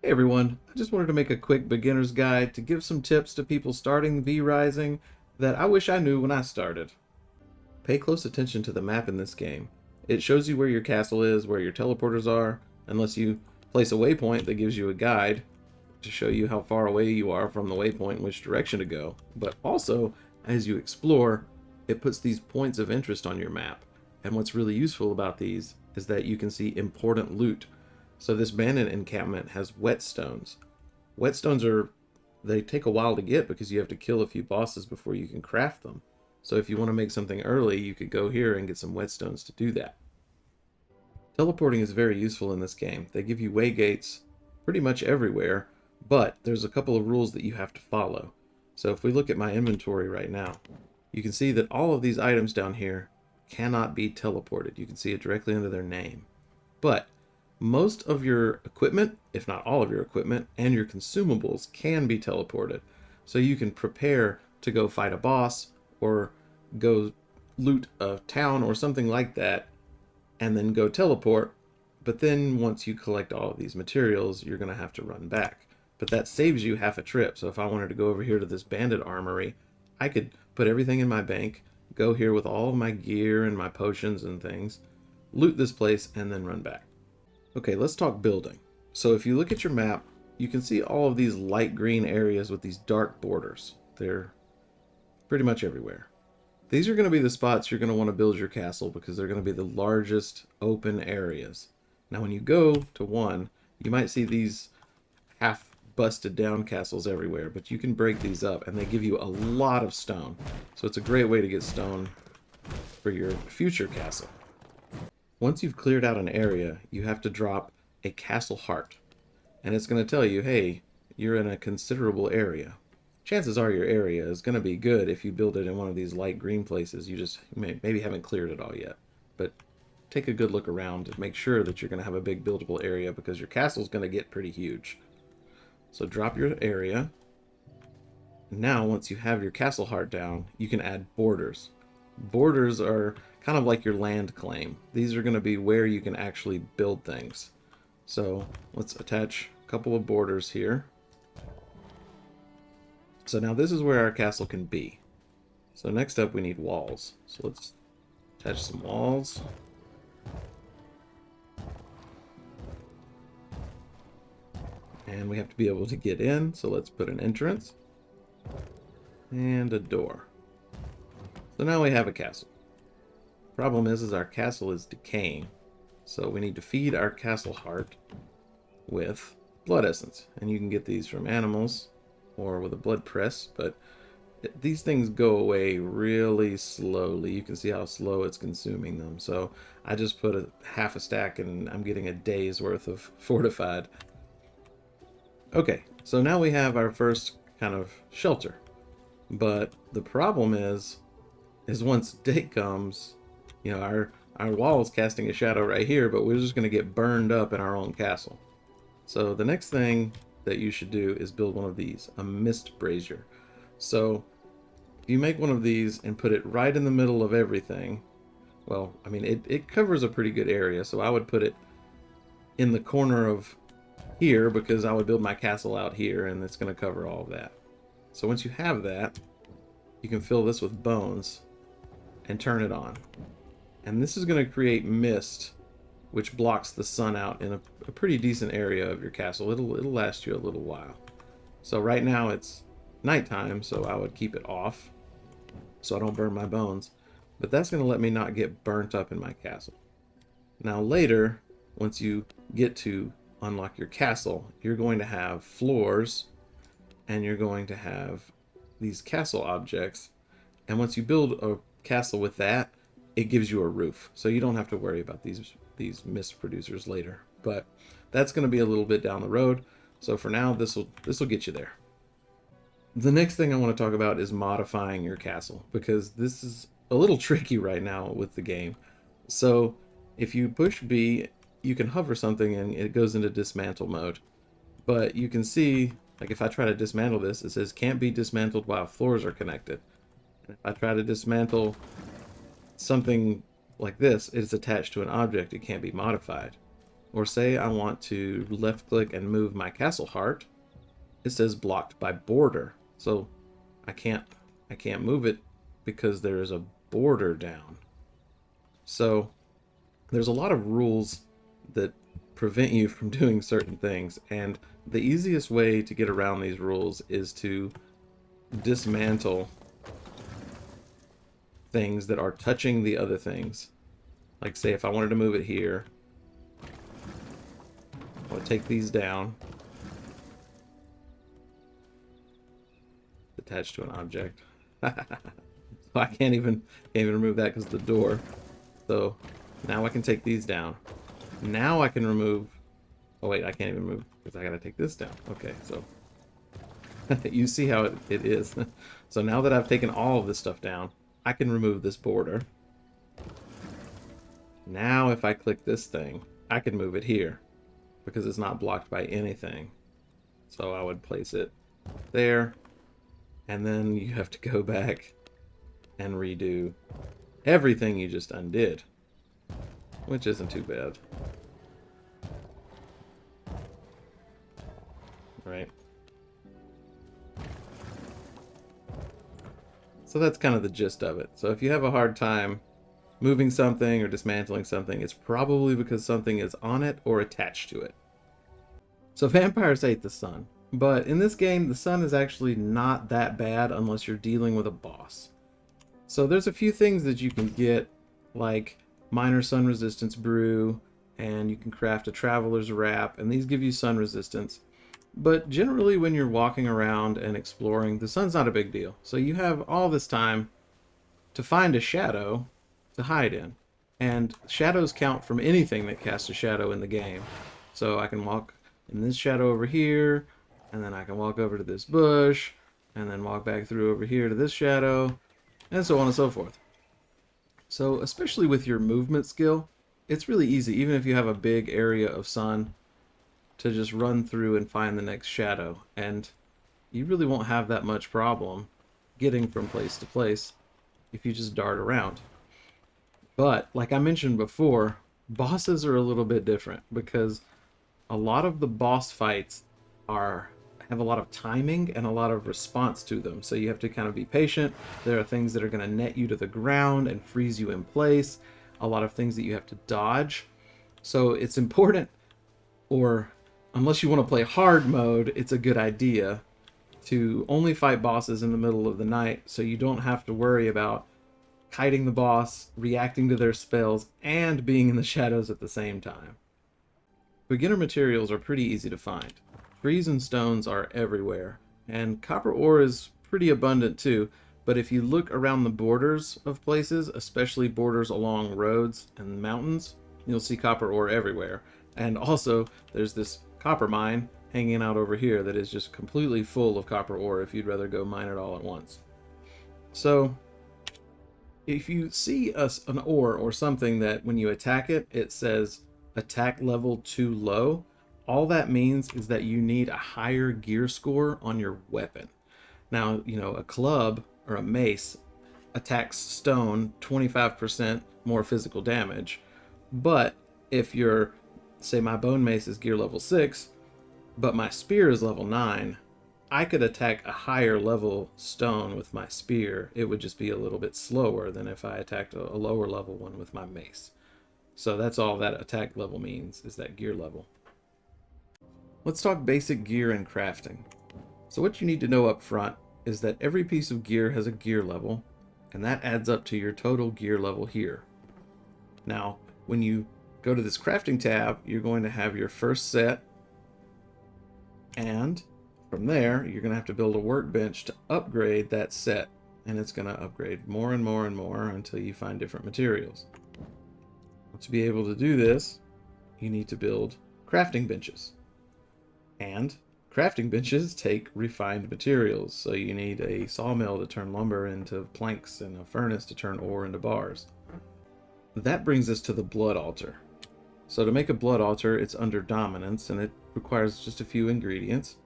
Hey everyone, I just wanted to make a quick beginner's guide to give some tips to people starting V-Rising that I wish I knew when I started. Pay close attention to the map in this game. It shows you where your castle is, where your teleporters are, unless you place a waypoint that gives you a guide to show you how far away you are from the waypoint and which direction to go. But also, as you explore, it puts these points of interest on your map. And what's really useful about these is that you can see important loot. So this bandit encampment has whetstones. Whetstones they take a while to get because you have to kill a few bosses before you can craft them. So if you want to make something early, you could go here and get some whetstones to do that. Teleporting is very useful in this game. They give you waygates pretty much everywhere, but there's a couple of rules that you have to follow. So if we look at my inventory right now, you can see that all of these items down here cannot be teleported. You can see it directly under their name. But most of your equipment, if not all of your equipment, and your consumables can be teleported. So you can prepare to go fight a boss or go loot a town or something like that and then go teleport. But then once you collect all of these materials, you're going to have to run back. But that saves you half a trip. So if I wanted to go over here to this bandit armory, I could put everything in my bank, go here with all of my gear and my potions and things, loot this place, and then run back. Okay, let's talk building. So if you look at your map, you can see all of these light green areas with these dark borders. They're pretty much everywhere. These are going to be the spots you're going to want to build your castle because they're going to be the largest open areas. Now when you go to one, you might see these half busted down castles everywhere, but you can break these up and they give you a lot of stone. So it's a great way to get stone for your future castle. Once you've cleared out an area, you have to drop a castle heart. And it's going to tell you, hey, you're in a considerable area. Chances are your area is going to be good if you build it in one of these light green places. You just maybe haven't cleared it all yet. But take a good look around and make sure that you're going to have a big buildable area because your castle is going to get pretty huge. So drop your area. Now, once you have your castle heart down, you can add borders. Borders are kind of like your land claim. These are going to be where you can actually build things. So let's attach a couple of borders here. So now this is where our castle can be. So next up we need walls. So let's attach some walls. And we have to be able to get in, so let's put an entrance. And a door. So now we have a castle. Problem is our castle is decaying. So we need to feed our castle heart with blood essence. And you can get these from animals or with a blood press, but these things go away really slowly. You can see how slow it's consuming them. So I just put a half a stack and I'm getting a day's worth of fortified. Okay, so now we have our first kind of shelter. But the problem is once day comes, you know, our wall is casting a shadow right here, but we're just going to get burned up in our own castle. So the next thing that you should do is build one of these, a mist brazier. So if you make one of these and put it right in the middle of everything, well, I mean, it covers a pretty good area, so I would put it in the corner of here because I would build my castle out here and it's going to cover all of that. So once you have that, you can fill this with bones and turn it on. And this is going to create mist, which blocks the sun out in a pretty decent area of your castle. It'll last you a little while. So right now it's nighttime, so I would keep it off so I don't burn my bones. But that's going to let me not get burnt up in my castle. Now later, once you get to unlock your castle, you're going to have floors and you're going to have these castle objects. And once you build a castle with that, it gives you a roof. So you don't have to worry about these mist producers later. But that's going to be a little bit down the road. So for now, this will get you there. The next thing I want to talk about is modifying your castle, because this is a little tricky right now with the game. So if you push B, you can hover something and it goes into dismantle mode. But you can see, like if I try to dismantle this, it says can't be dismantled while floors are connected. And if I try to dismantle something like this, it's attached to an object, it can't be modified. Or say I want to left click and move my castle heart. It says blocked by border. So I can't move it because there is a border down. So there's a lot of rules that prevent you from doing certain things, and the easiest way to get around these rules is to dismantle things that are touching the other things. Like, say if I wanted to move it here, I would take these down, attached to an object. So I can't even remove that because of the door. So now I can take these down. Now I can remove... Oh wait, I can't even move because I gotta take this down. Okay, so you see how it is. So now that I've taken all of this stuff down, I can remove this border. Now if I click this thing, I can move it here because it's not blocked by anything. So I would place it there, and then you have to go back and redo everything you just undid, which isn't too bad. Right? So that's kind of the gist of it. So if you have a hard time moving something or dismantling something, it's probably because something is on it or attached to it. So vampires hate the sun, but in this game the sun is actually not that bad unless you're dealing with a boss. So there's a few things that you can get, like minor sun resistance brew, and you can craft a traveler's wrap, and these give you sun resistance. But generally when you're walking around and exploring, the sun's not a big deal. So you have all this time to find a shadow to hide in. And shadows count from anything that casts a shadow in the game. So I can walk in this shadow over here, and then I can walk over to this bush, and then walk back through over here to this shadow, and so on and so forth. So especially with your movement skill, it's really easy, even if you have a big area of sun, to just run through and find the next shadow. And you really won't have that much problem getting from place to place if you just dart around. But like I mentioned before, bosses are a little bit different because a lot of the boss fights have a lot of timing and a lot of response to them. So you have to kind of be patient. There are things that are going to net you to the ground and freeze you in place. A lot of things that you have to dodge. So it's important, or unless you want to play hard mode, it's a good idea to only fight bosses in the middle of the night so you don't have to worry about kiting the boss, reacting to their spells, and being in the shadows at the same time. Beginner materials are pretty easy to find. Trees and stones are everywhere, and copper ore is pretty abundant too, but if you look around the borders of places, especially borders along roads and mountains, you'll see copper ore everywhere. And also, there's this copper mine hanging out over here that is just completely full of copper ore if you'd rather go mine it all at once. So if you see an ore or something that when you attack it, it says attack level too low, all that means is that you need a higher gear score on your weapon. Now, you know, a club or a mace attacks stone 25% more physical damage, but if you're, say my bone mace is gear level 6, but my spear is level 9, I could attack a higher level stone with my spear. It would just be a little bit slower than if I attacked a lower level one with my mace. So that's all that attack level means, is that gear level. Let's talk basic gear and crafting. So what you need to know up front is that every piece of gear has a gear level, and that adds up to your total gear level here. Now, when you go to this crafting tab, you're going to have your first set, and from there, you're going to have to build a workbench to upgrade that set, and it's going to upgrade more and more and more until you find different materials. To be able to do this, you need to build crafting benches. And crafting benches take refined materials, so you need a sawmill to turn lumber into planks and a furnace to turn ore into bars. That brings us to the blood altar. So to make a blood altar, it's under dominance, and it requires just a few ingredients.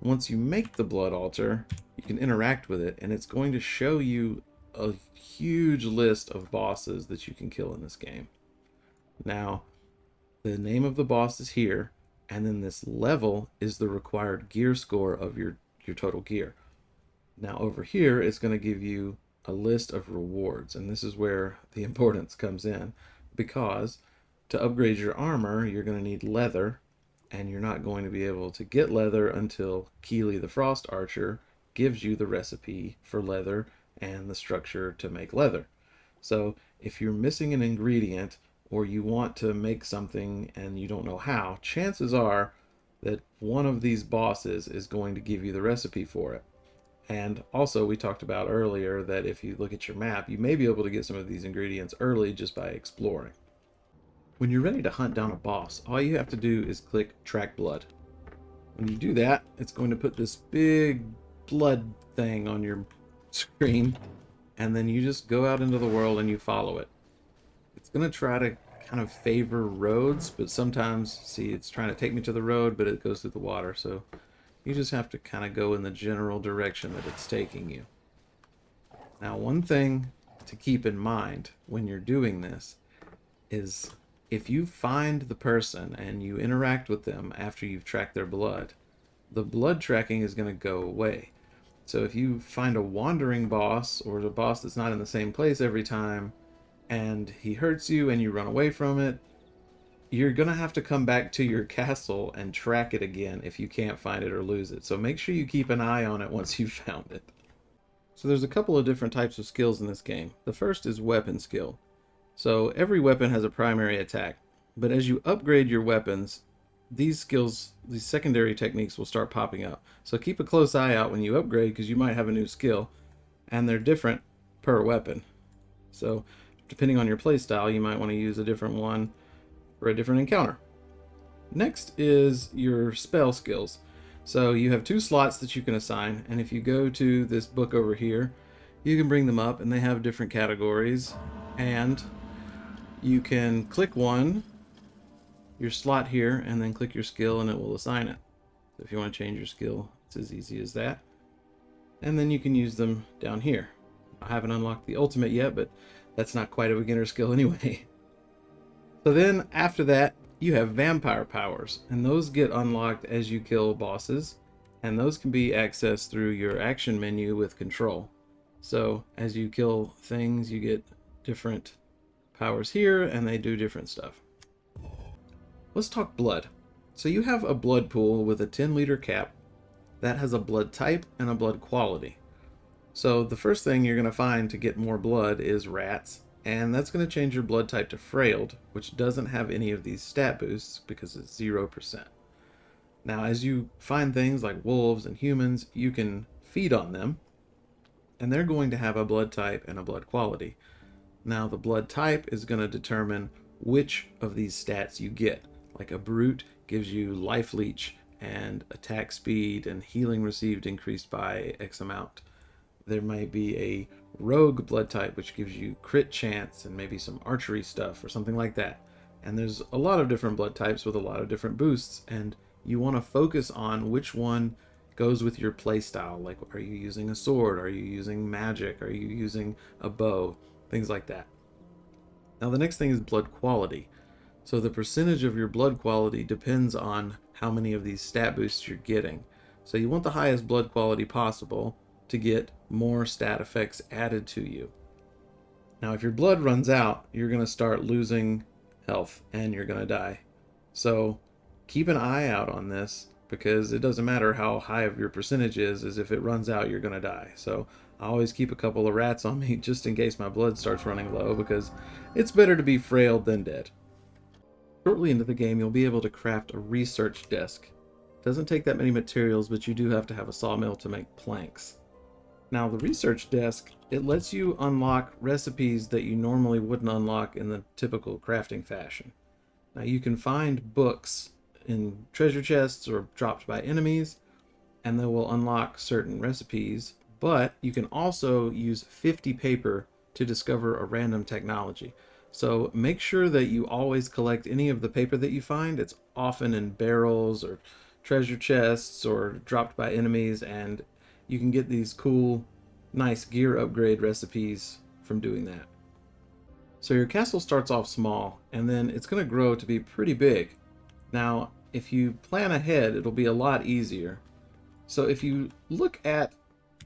Once you make the blood altar, you can interact with it, and it's going to show you a huge list of bosses that you can kill in this game. Now, The name of the boss is here, and then this level is the required gear score of your total gear. Now over here, it's going to give you a list of rewards, and this is where the importance comes in, because to upgrade your armor, you're going to need leather, and you're not going to be able to get leather until Keely the Frost Archer gives you the recipe for leather and the structure to make leather. So if you're missing an ingredient or you want to make something and you don't know how, chances are that one of these bosses is going to give you the recipe for it. And also, we talked about earlier that if you look at your map, you may be able to get some of these ingredients early just by exploring. When you're ready to hunt down a boss, all you have to do is click Track Blood. When you do that, it's going to put this big blood thing on your screen, and then you just go out into the world and you follow it. It's going to try to kind of favor roads, but sometimes, see, it's trying to take me to the road, but it goes through the water, so you just have to kind of go in the general direction that it's taking you. Now, one thing to keep in mind when you're doing this is if you find the person and you interact with them after you've tracked their blood, the blood tracking is going to go away. So if you find a wandering boss or a boss that's not in the same place every time and he hurts you and you run away from it, you're going to have to come back to your castle and track it again if you can't find it or lose it. So make sure you keep an eye on it once you've found it. So there's a couple of different types of skills in this game. The first is weapon skill. So every weapon has a primary attack, but as you upgrade your weapons, these skills, these secondary techniques will start popping up. So keep a close eye out when you upgrade because you might have a new skill, and they're different per weapon. So depending on your playstyle, you might want to use a different one for a different encounter. Next is your spell skills. So you have 2 slots that you can assign, and if you go to this book over here, you can bring them up and they have different categories, and you can click your slot here, and then click your skill and it will assign it. So if you want to change your skill, it's as easy as that. And then you can use them down here. I haven't unlocked the ultimate yet, but that's not quite a beginner skill anyway. So then after that, you have vampire powers, and those get unlocked as you kill bosses, and those can be accessed through your action menu with control. So as you kill things, you get different powers here, and they do different stuff. Let's talk blood. So you have a blood pool with a 10-liter cap that has a blood type and a blood quality. So the first thing you're going to find to get more blood is rats, and that's going to change your blood type to frailed, which doesn't have any of these stat boosts because it's 0%. Now as you find things like wolves and humans, you can feed on them, and they're going to have a blood type and a blood quality. Now the blood type is going to determine which of these stats you get. Like a brute gives you life leech and attack speed and healing received increased by X amount. There might be a rogue blood type which gives you crit chance and maybe some archery stuff or something like that. And there's a lot of different blood types with a lot of different boosts, and you want to focus on which one goes with your playstyle. Like, are you using a sword? Are you using magic? Are you using a bow? Things like that. Now the next thing is blood quality. So the percentage of your blood quality depends on how many of these stat boosts you're getting. So you want the highest blood quality possible to get more stat effects added to you. Now if your blood runs out, you're going to start losing health and you're going to die. So keep an eye out on this, because it doesn't matter how high of your percentage is, as if it runs out, you're going to die. So I always keep a couple of rats on me just in case my blood starts running low, because it's better to be frail than dead. Shortly into the game, you'll be able to craft a research desk. It doesn't take that many materials, but you do have to have a sawmill to make planks. Now the research desk, it lets you unlock recipes that you normally wouldn't unlock in the typical crafting fashion. Now you can find books in treasure chests or dropped by enemies, and they will unlock certain recipes, but you can also use 50 paper to discover a random technology. So make sure that you always collect any of the paper that you find. It's often in barrels or treasure chests or dropped by enemies, and you can get these cool, nice gear upgrade recipes from doing that. So your castle starts off small, and then it's going to grow to be pretty big. Now, if you plan ahead, it'll be a lot easier. So if you look at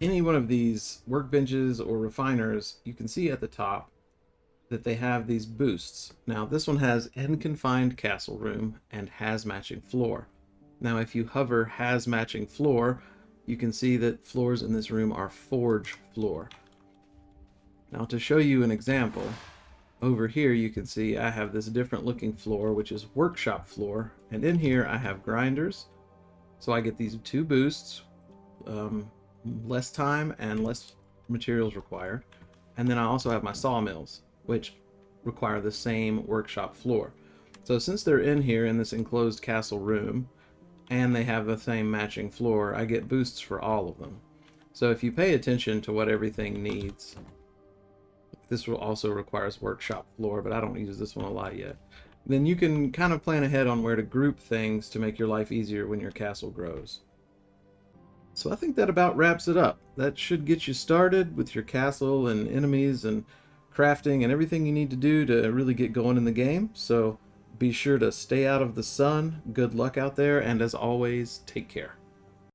any one of these workbenches or refiners, you can see at the top that they have these boosts. Now this one has end confined castle room and has matching floor. Now if you hover has matching floor, you can see that floors in this room are forge floor. Now to show you an example, over here you can see I have this different looking floor, which is workshop floor, and in here I have grinders. So I get these two boosts, less time and less materials required. And then I also have my sawmills, which require the same workshop floor. So since they're in here in this enclosed castle room, and they have the same matching floor, I get boosts for all of them. So if you pay attention to what everything needs, this will also requires workshop floor, but I don't use this one a lot yet. Then you can kind of plan ahead on where to group things to make your life easier when your castle grows. So I think that about wraps it up. That should get you started with your castle and enemies and crafting and everything you need to do to really get going in the game. So be sure to stay out of the sun. Good luck out there, and as always, take care.